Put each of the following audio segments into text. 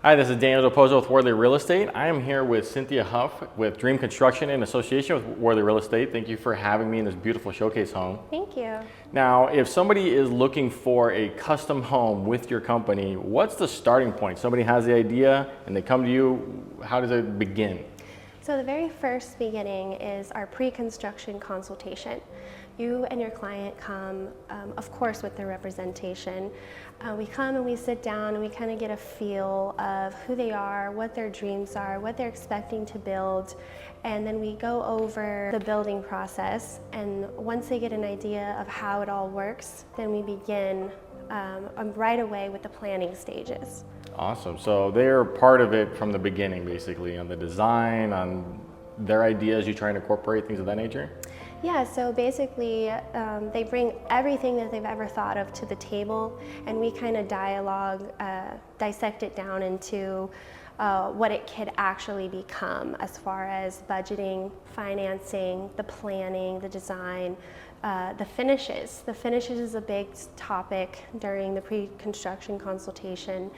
Hi, this is Daniel Pozo with Wardley Real Estate. I am here with Cynthia Huff with Dream Construction in association with Wardley Real Estate. Thank you for having me in this beautiful showcase home. Thank you. Now, if somebody is looking for a custom home with your company, what's the starting point? Somebody has the idea and they come to you, how does it begin? So the very first beginning is our pre-construction consultation. You and your client come, of course, with their representation. We come and we sit down and we kind of get a feel of who they are, what their dreams are, what they're expecting to build, and then we go over the building process. And once they get an idea of how it all works, then we begin right away with the planning stages. Awesome. So they're part of it from the beginning, basically, on the design, on their ideas, you trying to incorporate things of that nature? Yeah, so basically they bring everything that they've ever thought of to the table, and we kind of dissect it down into what it could actually become as far as budgeting, financing, the planning, the design, the finishes. The finishes is a big topic during the pre-construction consultation,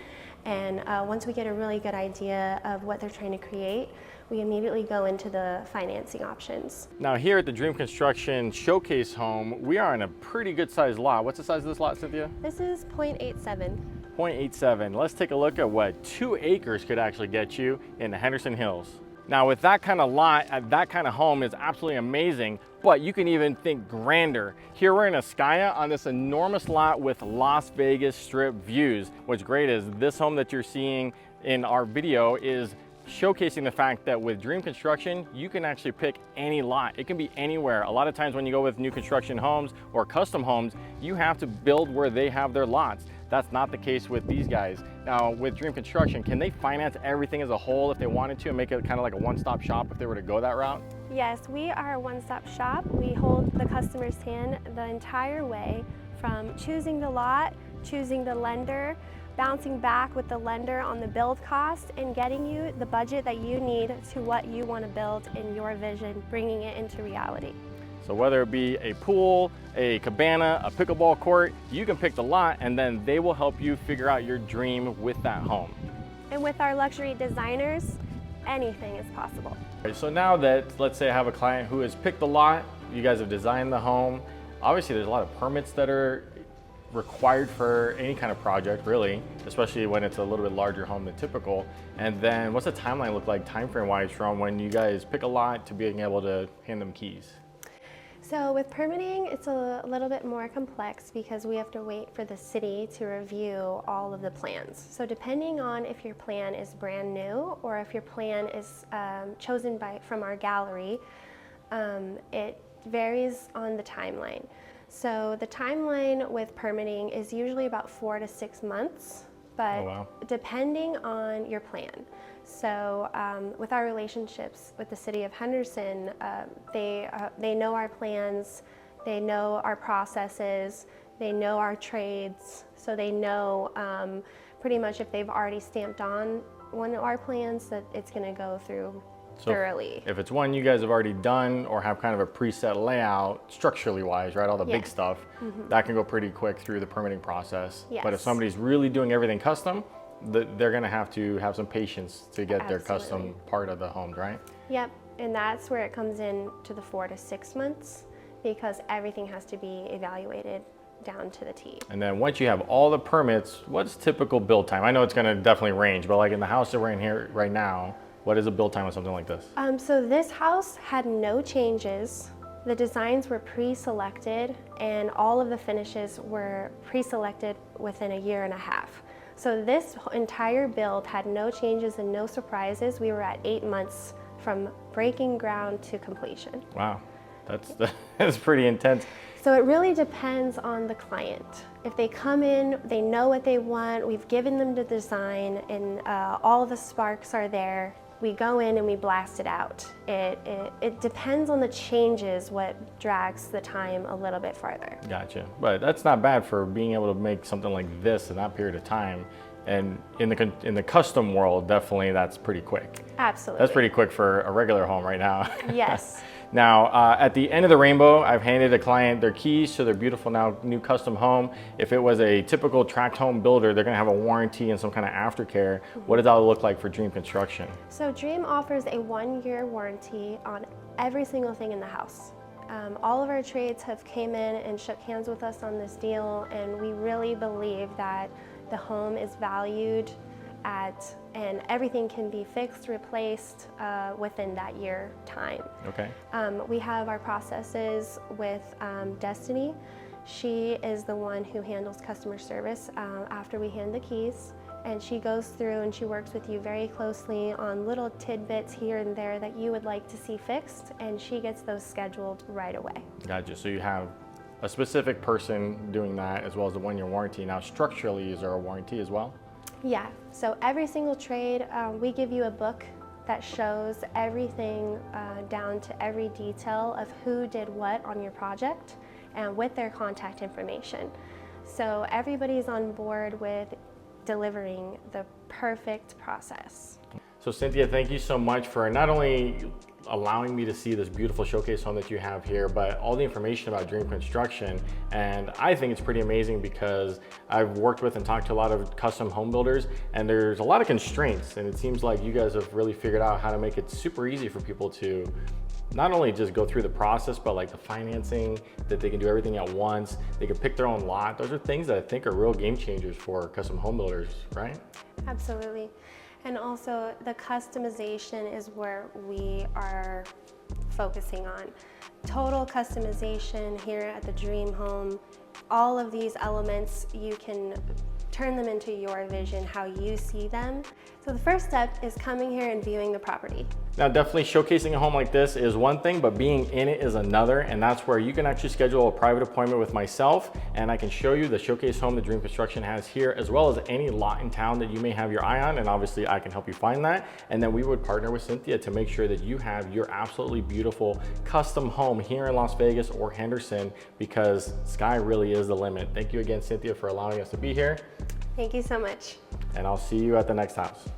and once we get a really good idea of what they're trying to create, we immediately go into the financing options. Now here at the Dream Construction Showcase Home, we are in a pretty good sized lot. What's the size of this lot, Cynthia? This is 0.87. 0.87. Let's take a look at what 2 acres could actually get you in the Henderson Hills. Now with that kind of lot, that kind of home is absolutely amazing, but you can even think grander. Here we're in Ascaya on this enormous lot with Las Vegas Strip views. What's great is this home that you're seeing in our video is showcasing the fact that with Dream Construction, you can actually pick any lot. It can be anywhere. A lot of times when you go with new construction homes or custom homes, you have to build where they have their lots. That's not the case with these guys. Now with Dream Construction, can they finance everything as a whole if they wanted to and make it kind of like a one-stop shop if they were to go that route? Yes, we are a one-stop shop. We hold the customer's hand the entire way from choosing the lot, choosing the lender, bouncing back with the lender on the build cost, and getting you the budget that you need to what you want to build in your vision, bringing it into reality. So whether it be a pool, a cabana, a pickleball court, you can pick the lot and then they will help you figure out your dream with that home. And with our luxury designers, anything is possible. So now that, let's say I have a client who has picked the lot, you guys have designed the home, obviously there's a lot of permits that are required for any kind of project, really, especially when it's a little bit larger home than typical. And then what's the timeline look like time frame wise from when you guys pick a lot to being able to hand them keys? So with permitting, it's a little bit more complex because we have to wait for the city to review all of the plans. So depending on if your plan is brand new or if your plan is chosen from our gallery, it varies on the timeline. So the timeline with permitting is usually about 4 to 6 months, but oh, wow. Depending on your plan. So with our relationships with the city of Henderson, they know our plans, they know our processes, they know our trades, so they know pretty much if they've already stamped on one of our plans that it's going to go through thoroughly. If it's one you guys have already done or have kind of a preset layout, structurally wise, right, all the big stuff, that can go pretty quick through the permitting process. Yes. But if somebody's really doing everything custom, they're going to have some patience to get their custom part of the homes, right? Yep, and that's where it comes in to the 4 to 6 months because everything has to be evaluated down to the T. And then once you have all the permits, what's typical build time? I know it's going to definitely range, but like in the house that we're in here right now, what is a build time on something like this? So this house had no changes. The designs were pre-selected and all of the finishes were pre-selected within a year and a half. So this entire build had no changes and no surprises. We were at 8 months from breaking ground to completion. Wow, that's pretty intense. So it really depends on the client. If they come in, they know what they want, we've given them the design and all the sparks are there. We go in and we blast it out. It depends on the changes what drags the time a little bit farther. Gotcha. But that's not bad for being able to make something like this in that period of time. And in the custom world, definitely that's pretty quick. Absolutely. That's pretty quick for a regular home right now. Yes. Now, at the end of the rainbow, I've handed a client their keys to their beautiful now new custom home. If it was a typical tract home builder, they're gonna have a warranty and some kind of aftercare. What does that look like for Dream Construction? So Dream offers a 1-year warranty on every single thing in the house. All of our trades have came in and shook hands with us on this deal, and we really believe that the home is valued and everything can be fixed, replaced within that year time. Okay. We have our processes with Destiny. She is the one who handles customer service after we hand the keys. And she goes through and she works with you very closely on little tidbits here and there that you would like to see fixed, and she gets those scheduled right away. Gotcha. So you have a specific person doing that as well as the 1-year warranty. Now, structurally, is there a warranty as well? Yeah, so every single trade, we give you a book that shows everything down to every detail of who did what on your project and with their contact information. So everybody's on board with delivering the perfect process. So Cynthia, thank you so much for not only allowing me to see this beautiful showcase home that you have here, but all the information about Dream Construction. And I think it's pretty amazing because I've worked with and talked to a lot of custom home builders, and there's a lot of constraints, and it seems like you guys have really figured out how to make it super easy for people to not only just go through the process, but like the financing, that they can do everything at once, they can pick their own lot. Those are things that I think are real game changers for custom home builders, right? Absolutely. And also the customization is where we are focusing on. Total customization here at the Dream Home. All of these elements, you can turn them into your vision, how you see them. So the first step is coming here and viewing the property. Now, definitely showcasing a home like this is one thing, but being in it is another, and that's where you can actually schedule a private appointment with myself, and I can show you the showcase home that Dream Construction has here, as well as any lot in town that you may have your eye on, and obviously I can help you find that. And then we would partner with Cynthia to make sure that you have your absolutely beautiful custom home here in Las Vegas or Henderson, because sky really is the limit. Thank you again, Cynthia, for allowing us to be here. Thank you so much. And I'll see you at the next house.